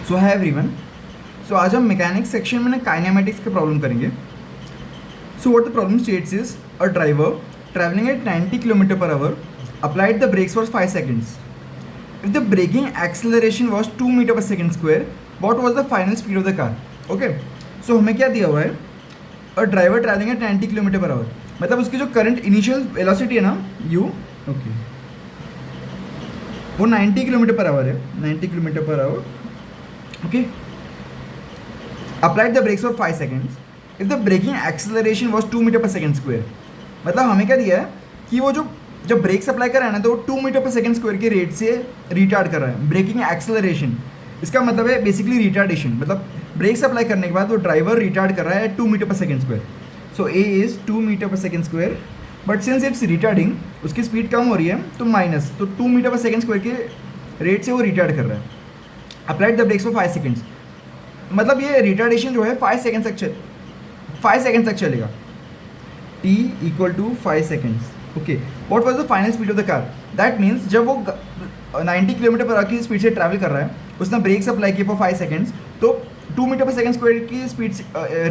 सो है एवरीवन। सो आज हम मैकेनिक्स सेक्शन में ना काइनेमेटिक्स के प्रॉब्लम करेंगे। So what the problem states is a driver travelling eight 90 kilometre per our applied the brakes for 5 seconds. If the braking acceleration was 2 meter per second square, what was the final speed of the car? Okay, so हमें क्या दिया हुआ है? A driver traveling at 90 kilometre per our, मतलब उसकी जो current initial velocity है ना u, ओके, वो 90 किलोमीटर पर आवर है, 90 kilometre per hour. Okay, applied the brakes for 5 seconds if the braking acceleration was 2 metre per second square. मतलब हमें क्या दिया है कि वो जो जब ब्रेक्स अप्लाई कर रहा है ना, तो वो 2 मीटर पर सेकेंड स्क्वायर के रेट से रिटार्ड कर रहा है। ब्रेकिंग एक्सेलरेशन इसका मतलब है बेसिकली रिटार्डेशन, मतलब ब्रेक्स अप्लाई करने के बाद वो ड्राइवर रिटार्ड कर रहा है 2 metre per second square. So a is 2 metre per second square, but since it's retarding उसकी स्पीड कम हो रही है तो माइनस, तो 2 मीटर पर सेकेंड स्क्वायर के रेट से वो रिटार्ड कर रहा है। Applied the brakes for 5 seconds, मतलब ये रिटार्डेशन जो है 5 सेकेंड तक चलेगा। t equal to 5 seconds. Okay, what was the final speed of the car? That means जब वो 90 किलोमीटर पर आवर की स्पीड से ट्रैवल कर रहा है, उसने ब्रेक्स अप्लाई किए फॉर 5 सेकेंड्स, तो 2 मीटर पर सेकेंड स्क्वायर की स्पीड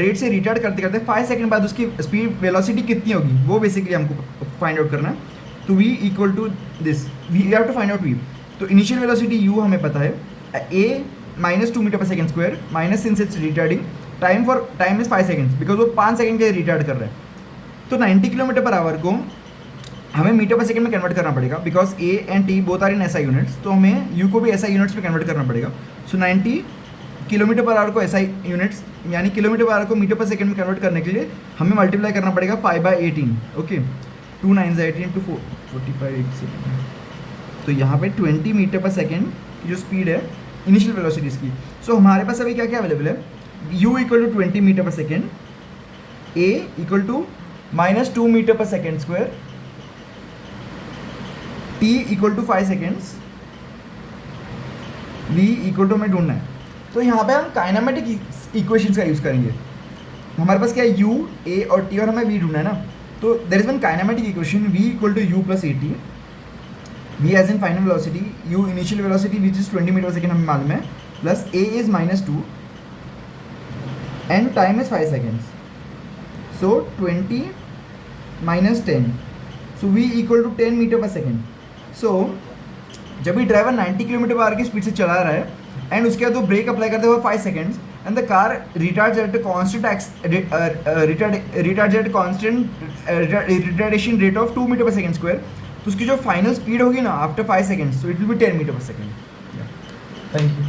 रेट से रिटार्ड करते करते 5 सेकेंड बाद उसकी स्पीड वेलोसिटी कितनी होगी वो बेसिकली हमको फाइंड आउट करना है। तो v equal to this, we have to find out v। तो इनिशियल वेलोसिटी u हमें पता है, a minus 2 metre per second square, minus since it's retarding, time is 5 seconds because वो 5 सेकेंड के रिटार्ड कर रहा है। तो 90 किलोमीटर पर आवर को हमें मीटर पर सेकंड में कन्वर्ट करना पड़ेगा because a and t both are in SI units, तो हमें यू को भी एसआई यूनिट्स में कन्वर्ट करना पड़ेगा। सो 90 किलोमीटर पर आवर को एसआई यूनिट्स यानी किलोमीटर पर आवर को मीटर पर सेकंड में कन्वर्ट करने के लिए हमें मल्टीप्लाई करना पड़ेगा 5/18। Okay, 2 9 18 to 45 second. तो यहाँ पे 20 मीटर पर सेकेंड की जो स्पीड है इनिशियल वेलोसिटीज़ की। सो हमारे पास अभी क्या क्या अवेलेबल है? u equal to 20 metre per second, a equal to -2 metre per second square, t equal to 5 seconds, v equal to हमें ढूंढना है। तो यहाँ पे हम काइनेमेटिक इक्वेशंस का यूज़ करेंगे। हमारे पास क्या है? u, a और t, और हमें v ढूंढना है ना। तो there is one kinematic equation, v equal to u plus at, v as in final velocity, u initial velocity which is 20 metre per second हमें मालूम है, plus a is -2 and time is 5 seconds. So 20 - 10, so v equal to 10 metre per second. So जब भी driver 90 kilometre per hour की speed से चला रहा है एंड उसके बाद वो ब्रेक अप्लाई करते हुए 5 seconds and the car retards at retardation rate of 2 metre per second square, तो उसकी जो फाइनल स्पीड होगी ना after 5 seconds, so it will be 10 metre per second. Thank you.